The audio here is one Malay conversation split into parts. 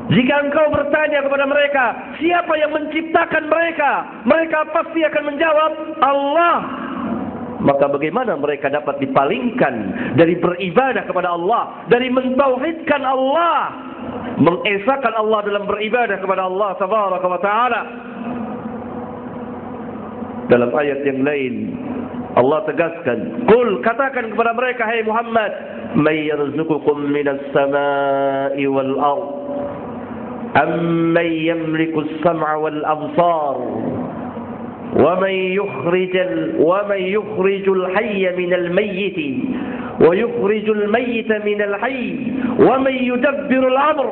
Jika engkau bertanya kepada mereka, siapa yang menciptakan mereka? Mereka pasti akan menjawab, Allah. Maka bagaimana mereka dapat dipalingkan dari beribadah kepada Allah, dari mentauhidkan Allah, mengesahkan Allah dalam beribadah kepada Allah Tabaraka wa Ta'ala? Dalam ayat yang lain Allah tegaskan, "Qul," katakan kepada mereka, hai Muhammad, "May yarzuqukum minas samai wal ard, amman yamliku as-sam'a wal absar, wa man yukhrijul hayya minal mayyit, wa yukhrijul mayyita minal hayy, wa man yudabbirul amr,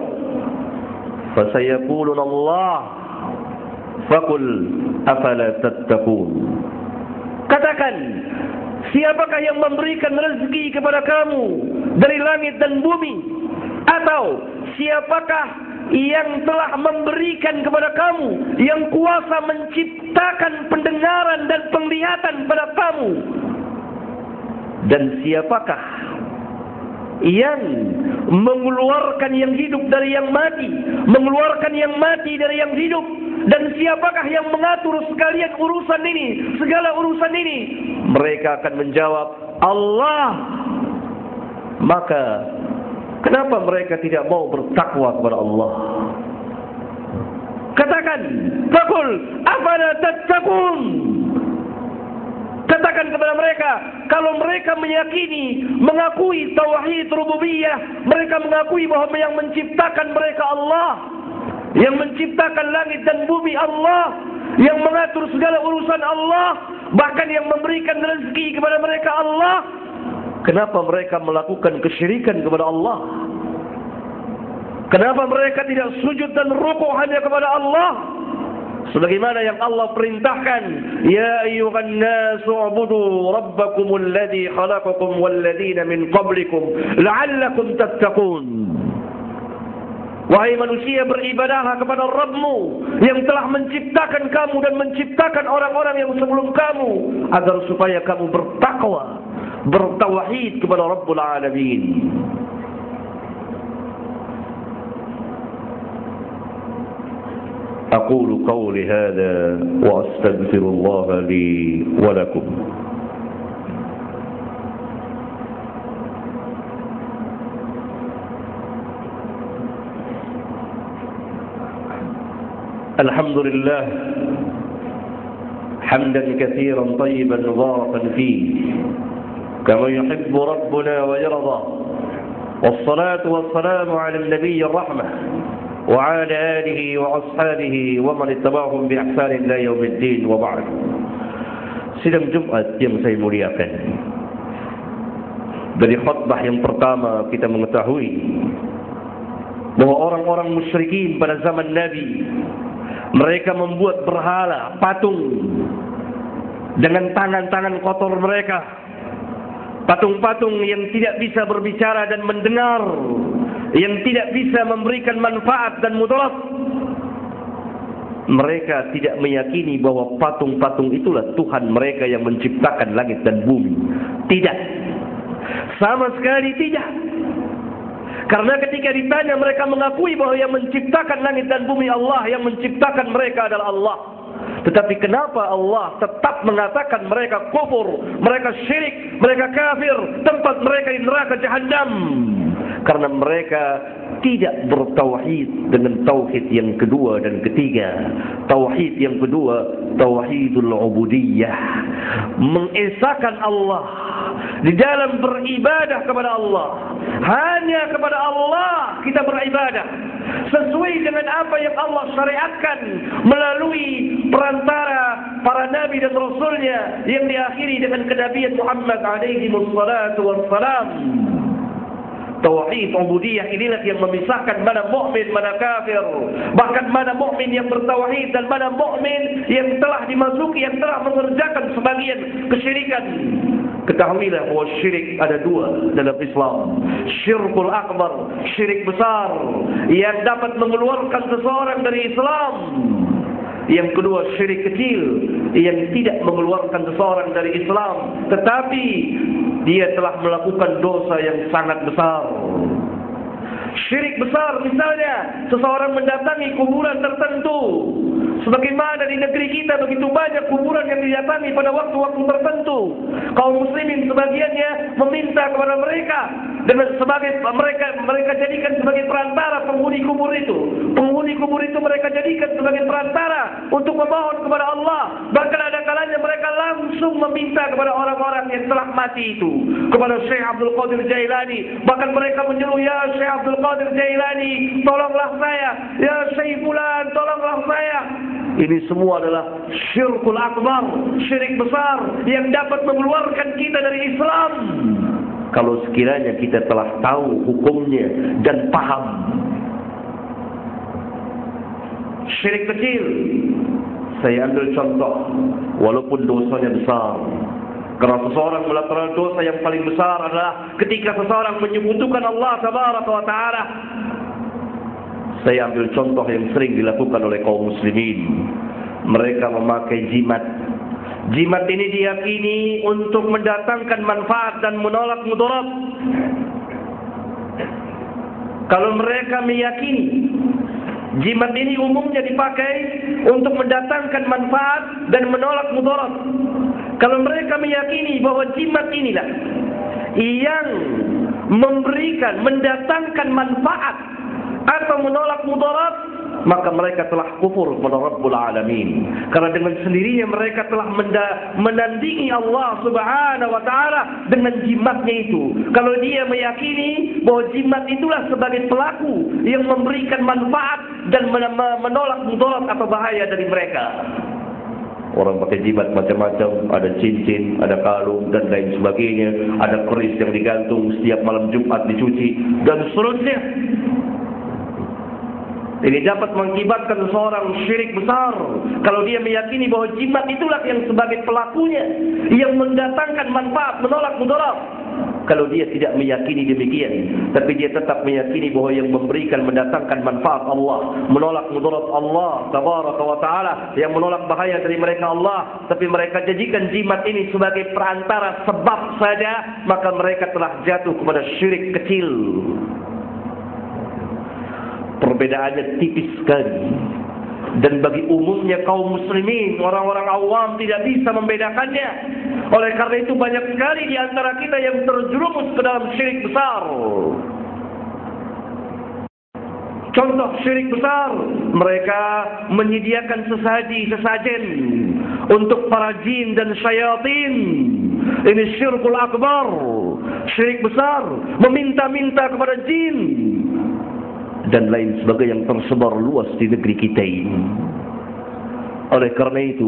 fasayaquluna Allah, faqul afala tattaqun." Katakan, siapakah yang memberikan rezeki kepada kamu dari langit dan bumi? Atau siapakah yang telah memberikan kepada kamu, yang kuasa menciptakan pendengaran dan penglihatan pada kamu? Dan siapakah yang mengeluarkan yang hidup dari yang mati, mengeluarkan yang mati dari yang hidup? Dan siapakah yang mengatur sekalian urusan ini, segala urusan ini? Mereka akan menjawab, Allah. Maka kenapa mereka tidak mau bertakwa kepada Allah? Katakan, faqul afala tattaqun. Katakan kepada mereka, kalau mereka meyakini, mengakui tauhid rububiyah, mereka mengakui bahwa yang menciptakan mereka Allah, yang menciptakan langit dan bumi Allah, yang mengatur segala urusan Allah, bahkan yang memberikan rezeki kepada mereka Allah, kenapa mereka melakukan kesyirikan kepada Allah? Kenapa mereka tidak sujud dan rukuk hanya kepada Allah? Sebagaimana yang Allah perintahkan, ya ayyuhan nasu ubudu rabbakumul ladzi khalaqakum wal ladzina min qablikum la'allakum tattaqun. Wahai manusia, beribadahlah kepada Rabbmu yang telah menciptakan kamu dan menciptakan orang-orang yang sebelum kamu, agar supaya kamu bertakwa, bertauhid kepada Rabbul Alamin. أقول قولي هذا وأستغفر الله لي ولكم. الحمد لله حمدا كثيرا طيبا مباركا فيه كما يحب ربنا ويرضى، والصلاة والسلام على النبي الرحمة وعلى آله وأصحابه ومن اتبعهم بإحسان إلى يوم الدين، وبعد. Sidang Jumat yang saya muliakan, dari khutbah yang pertama kita mengetahui bahwa orang-orang musyrikin pada zaman Nabi, mereka membuat berhala, patung dengan tangan-tangan kotor mereka, patung-patung yang tidak bisa berbicara dan mendengar, yang tidak bisa memberikan manfaat dan mudarat. Mereka tidak meyakini bahwa patung-patung itulah Tuhan mereka yang menciptakan langit dan bumi. Tidak, sama sekali tidak. Karena ketika ditanya, mereka mengakui bahwa yang menciptakan langit dan bumi Allah, yang menciptakan mereka adalah Allah. Tetapi kenapa Allah tetap mengatakan mereka kufur, mereka syirik, mereka kafir, tempat mereka di neraka Jahannam? Karena mereka tidak bertauhid dengan tauhid yang kedua dan ketiga. Tauhid yang kedua, tauhidul ubudiyah, mengesahkan Allah di dalam beribadah kepada Allah. Hanya kepada Allah kita beribadah, sesuai dengan apa yang Allah syariatkan melalui perantara para nabi dan rasulnya, yang diakhiri dengan kenabian Muhammad alaihi wassalatu wassalam. Tauhid ubudiyah inilah yang memisahkan mana mukmin, mana kafir, bahkan mana mukmin yang bertauhid dan mana mukmin yang telah dimasuki, yang telah mengerjakan sebagian kesyirikan. Ketahuilah bahwa syirik ada dua dalam Islam. Syirkul akbar, syirik besar yang dapat mengeluarkan seseorang dari Islam. Yang kedua, syirik kecil yang tidak mengeluarkan seseorang dari Islam, tetapi dia telah melakukan dosa yang sangat besar. Syirik besar misalnya seseorang mendatangi kuburan tertentu. Sebagaimana di negeri kita begitu banyak kuburan yang didatangi pada waktu-waktu tertentu. Kaum muslimin sebagiannya meminta kepada mereka dan sebagai mereka jadikan sebagai perantara penghuni kubur itu. Penghuni kubur itu mereka jadikan sebagai perantara untuk memohon kepada Allah. Bahkan ada kalanya mereka langsung meminta kepada orang-orang yang telah mati itu, kepada Syekh Abdul Qadir Jailani. Bahkan mereka menyeru, ya Syekh Abdul Qadir Jailani, tolonglah saya. Ya Syekh Fulan, tolonglah saya. Ini semua adalah syirkul akbar, syirik besar yang dapat mengeluarkan kita dari Islam. Kalau sekiranya kita telah tahu hukumnya dan paham. Syirik kecil, saya ambil contoh, walaupun dosanya besar. Karena seseorang melakukan dosa yang paling besar adalah ketika seseorang menyekutukan Allah Tabaraka wa Ta'ala. Saya ambil contoh yang sering dilakukan oleh kaum muslimin. Mereka memakai jimat. Jimat ini diyakini untuk mendatangkan manfaat dan menolak mudarat. Kalau mereka meyakini jimat ini umumnya dipakai untuk mendatangkan manfaat dan menolak mudarat. Kalau mereka meyakini bahwa jimat inilah yang memberikan, mendatangkan manfaat atau menolak mudarat, maka mereka telah kufur kepada Rabbul Alamin. Karena dengan sendirinya mereka telah menandingi Allah Subhanahu wa Ta'ala dengan jimatnya itu. Kalau dia meyakini bahwa jimat itulah sebagai pelaku yang memberikan manfaat dan menolak mudarat atau bahaya dari mereka. Orang pakai jimat macam-macam, ada cincin, ada kalung dan lain sebagainya, ada keris yang digantung setiap malam Jumat dicuci dan seterusnya. Ini dapat mengakibatkan seseorang syirik besar kalau dia meyakini bahwa jimat itulah yang sebagai pelakunya yang mendatangkan manfaat, menolak mudarat. Kalau dia tidak meyakini demikian, tapi dia tetap meyakini bahwa yang memberikan, mendatangkan manfaat Allah, menolak mudarat Allah Tabaraka wa Ta'ala, yang menolak bahaya dari mereka Allah, tapi mereka jadikan jimat ini sebagai perantara sebab saja, maka mereka telah jatuh kepada syirik kecil. Perbedaannya tipis sekali. Dan bagi umumnya kaum muslimin, orang-orang awam tidak bisa membedakannya. Oleh karena itu banyak sekali di antara kita yang terjerumus ke dalam syirik besar. Contoh syirik besar, mereka menyediakan sesajen untuk para jin dan syaitan. Ini syirkul akbar, syirik besar, meminta-minta kepada jin dan lain sebagainya yang tersebar luas di negeri kita ini. Oleh karena itu,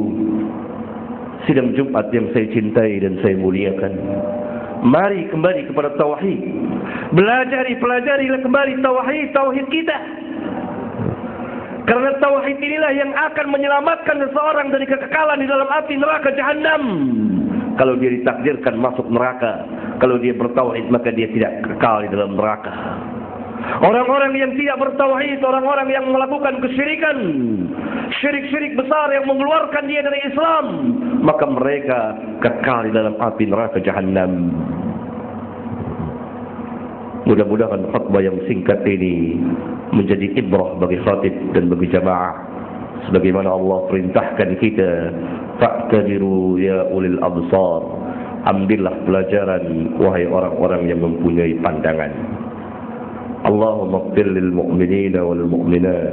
sidang Jumat yang saya cintai dan saya muliakan, mari kembali kepada tauhid. Pelajarilah kembali tauhid kita. Karena tauhid inilah yang akan menyelamatkan seseorang dari kekekalan di dalam api neraka Jahannam. Kalau dia ditakdirkan masuk neraka, kalau dia bertauhid maka dia tidak kekal di dalam neraka. Orang-orang yang tidak bertauhid, orang-orang yang melakukan kesyirikan, syirik-syirik besar yang mengeluarkan dia dari Islam, maka mereka kekal di dalam api neraka Jahannam. Mudah-mudahan khutbah yang singkat ini menjadi ibrah bagi khatib dan bagi jamaah, sebagaimana Allah perintahkan kita, fa'tabiru ya ulil absar. Ambillah pelajaran wahai orang-orang yang mempunyai pandangan. Allahumma ighfir lil mu'minina wal mu'minat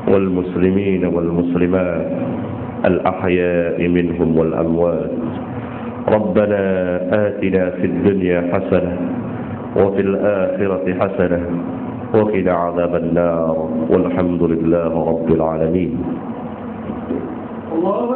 wal muslimina wal muslimat al ahya'i minhum wal amwat. Rabbana atina fid dunya hasanah wa fil akhirati hasanah wa qina 'adzaban nar. Walhamdulillahi rabbil alamin. Allahu